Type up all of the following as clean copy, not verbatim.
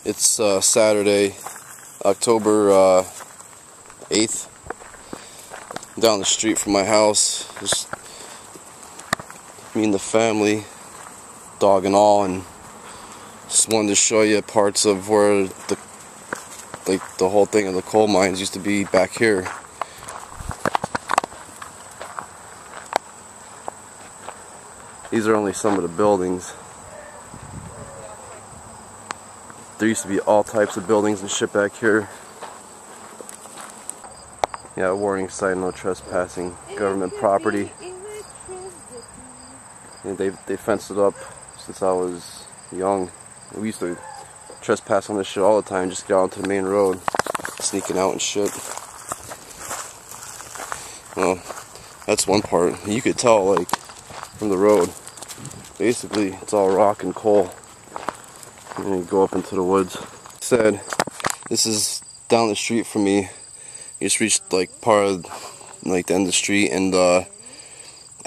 It's Saturday, October 8th. Down the street from my house, just me and the family, dog and all, and just wanted to show you parts of where the whole thing of the coal mines used to be back here. These are only some of the buildings. There used to be all types of buildings and shit back here. Yeah, warning sign, no trespassing, government property. And they fenced it up since I was young. We used to trespass on this shit all the time, just get out onto the main road, sneaking out and shit. Well, that's one part. You could tell, like, from the road, basically it's all rock and coal. And then you go up into the woods. Said, this is down the street from me. You just reached like part of like the end of the street, and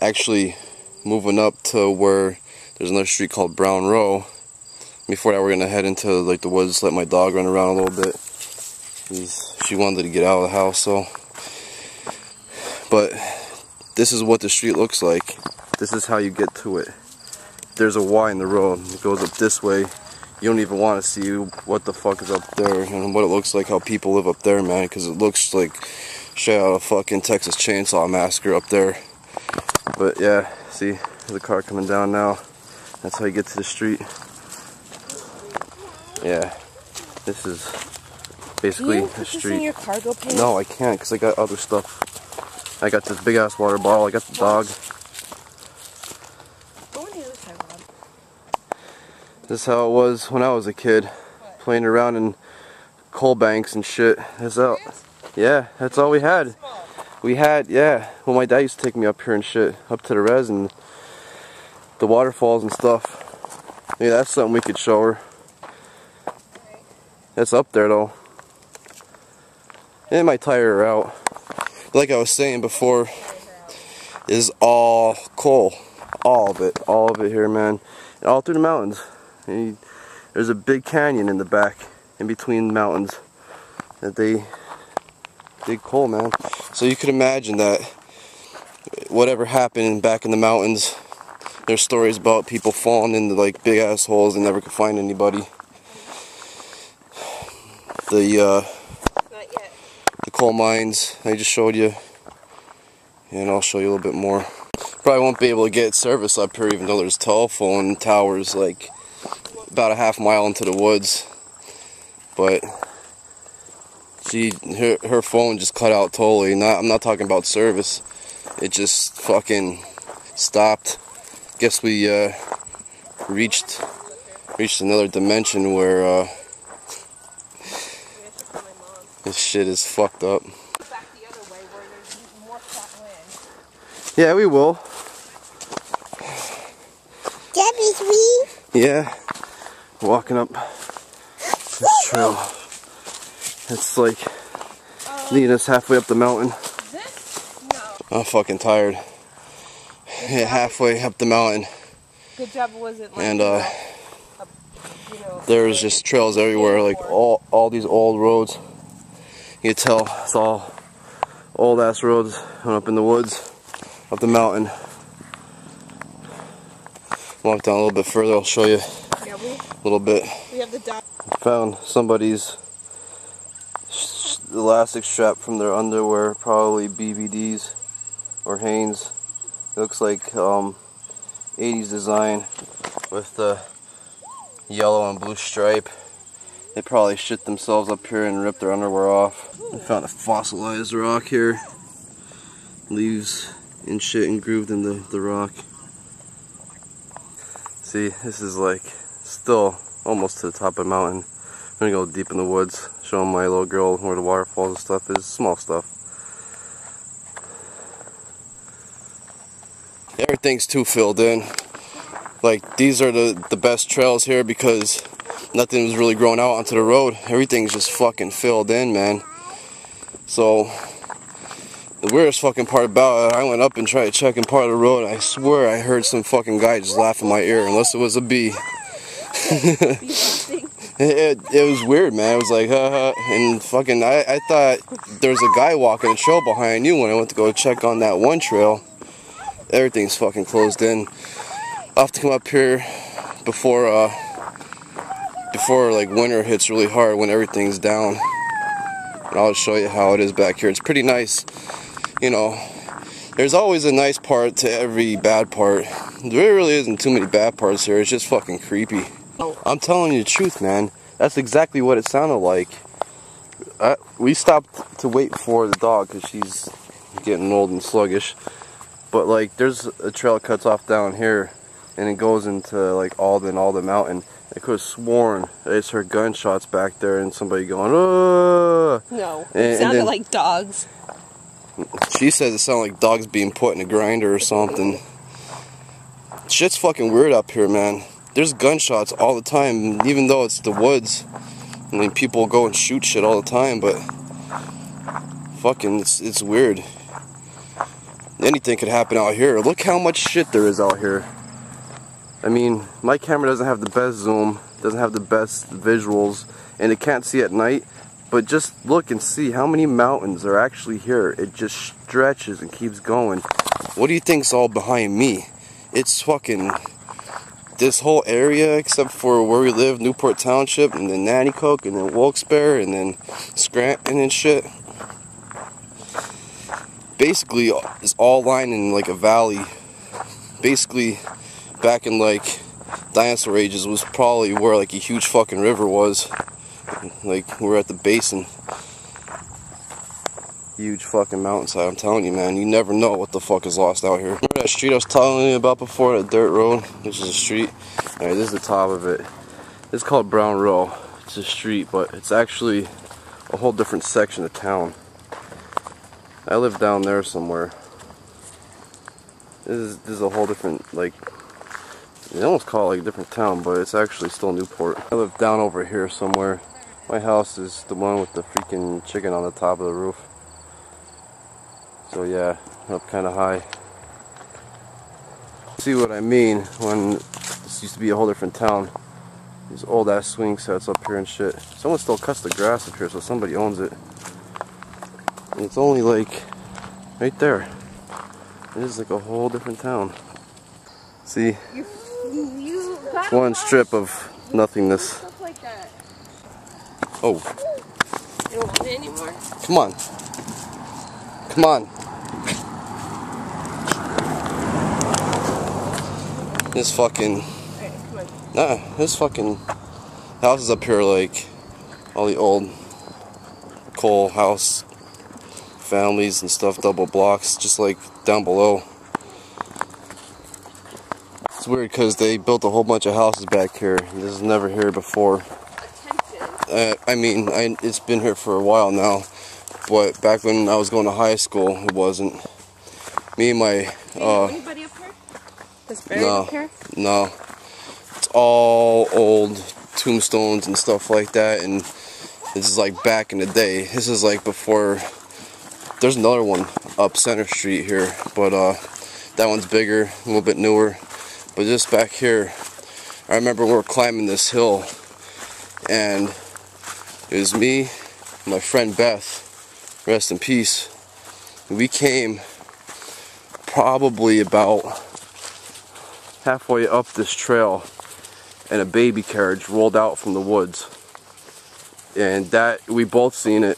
actually moving up to where there's another street called Brown Row. Before that, we're gonna head into like the woods, let my dog run around a little bit. She wanted to get out of the house, so. But this is what the street looks like. This is how you get to it. There's a Y in the road. It goes up this way. You don't even want to see what the fuck is up there and what it looks like, how people live up there, man, because it looks like shit out of fucking Texas Chainsaw Massacre up there. But yeah, see, there's a car coming down now. That's how you get to the street. Yeah, this is basically the street. Can you put this in your cargo pants? No, I can't, because I got other stuff. I got this big ass water bottle, I got the dog. This is how it was when I was a kid, playing around in coal banks and shit. Yeah, that's all we had. We had, yeah. Well, my dad used to take me up here and shit, up to the res and the waterfalls and stuff. Yeah, that's something we could show her. That's up there though. It might tire her out. Like I was saying before, is all coal, all of it here, man, and all through the mountains. There's a big canyon in the back, in between the mountains, that they dig coal, man. So you could imagine that whatever happened back in the mountains, there's stories about people falling into like big ass holes and never could find anybody. The coal mines I just showed you, and I'll show you a little bit more. Probably won't be able to get service up here, even though there's telephone towers like about a half mile into the woods. But her phone just cut out totally. I'm not talking about service. It just fucking stopped. Guess we reached another dimension where this shit is fucked up. Yeah, we will. Debbie's we? Yeah. Walking up this trail. It's like leading us halfway up the mountain. I'm fucking tired. Yeah, halfway up the mountain. Good job, was it like, and there's just trails everywhere, like all these old roads. You can tell it's all old ass roads going up in the woods, up the mountain. Walk down a little bit further, I'll show you a little bit. We have the dog. Found somebody's elastic strap from their underwear, probably BVD's or Hanes. It looks like 80s design with the yellow and blue stripe. They probably shit themselves up here and ripped their underwear off. I found a fossilized rock here. Leaves and shit engrooved in the rock. See, this is like still almost to the top of the mountain. I'm gonna go deep in the woods, showing my little girl where the waterfalls and stuff is. Small stuff. Everything's too filled in. Like, these are the best trails here because nothing was really growing out onto the road. Everything's just fucking filled in, man. So the weirdest fucking part about it, I went up and tried checking part of the road, and I swear I heard some fucking guy just laugh in my ear, unless it was a bee. It was weird, man. It was like, and fucking, I thought there was a guy walking a trail behind you when I went to go check on that one trail. Everything's fucking closed in. I'll have to come up here before like winter hits really hard, when everything's down. And I'll show you how it is back here. It's pretty nice, you know. There's always a nice part to every bad part. There really isn't too many bad parts here. It's just fucking creepy. I'm telling you the truth, man. That's exactly what it sounded like. We stopped to wait for the dog because she's getting old and sluggish. But like, there's a trail that cuts off down here, and it goes into like Alden Mountain. I could have sworn I just heard gunshots back there and somebody going, "Oh!" No, it sounded like dogs. She says it sounded like dogs being put in a grinder or something. Shit's fucking weird up here, man. There's gunshots all the time, even though it's the woods. I mean, people go and shoot shit all the time, but fucking, it's weird. Anything could happen out here. Look how much shit there is out here. I mean, my camera doesn't have the best zoom, doesn't have the best visuals, and it can't see at night, but just look and see how many mountains are actually here. It just stretches and keeps going. What do you think's all behind me? It's fucking... this whole area, except for where we live, Newport Township, and then Nanticoke, and then Wilkes-Barre, and then Scranton and shit. Basically, it's all lined in like a valley. Basically, back in like dinosaur ages, was probably where like a huge fucking river was. Like, we're at the basin. Huge fucking mountainside. I'm telling you, man, you never know what the fuck is lost out here. Remember that street I was telling you about before, that dirt road? This is a street. Alright, this is the top of it. It's called Brown Row. It's a street, but it's actually a whole different section of town. I live down there somewhere. This is a whole different, like, they almost call it like a different town, but it's actually still Newport. I live down over here somewhere. My house is the one with the freaking chicken on the top of the roof. So yeah, up kind of high. See what I mean when this used to be a whole different town. These old ass swing sets up here and shit. Someone still cuts the grass up here, so somebody owns it. And it's only like right there. It is like a whole different town. See, one strip of nothingness. Oh. You don't want it anymore? Come on. Come on. This fucking... this fucking houses up here, like all the old coal house families and stuff, double blocks, just like down below. It's weird because they built a whole bunch of houses back here. This was never here before. I mean, it's been here for a while now, but back when I was going to high school, it wasn't. Me and my... Do you know anybody up here? That's buried up here? No. It's all old tombstones and stuff like that, and this is like back in the day. This is like before... There's another one up Center Street here, but that one's bigger, a little bit newer. But just back here, I remember we were climbing this hill, and it was me, my friend Beth, rest in peace. We came probably about halfway up this trail, and a baby carriage rolled out from the woods. And that, we both seen it.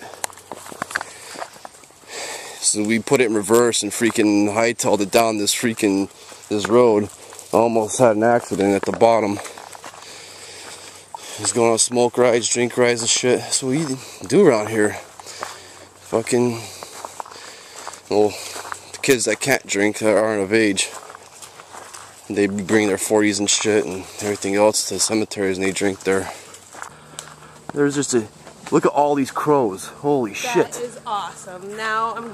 So we put it in reverse and freaking hightailed it down this road. Almost had an accident at the bottom. He's going on smoke rides, drink rides and shit. That's what we do around here. Fucking, well, the kids that can't drink, that aren't of age, they bring their 40s and shit and everything else to cemeteries and they drink there. There's just a, look at all these crows. Holy shit. That is awesome. Now I'm going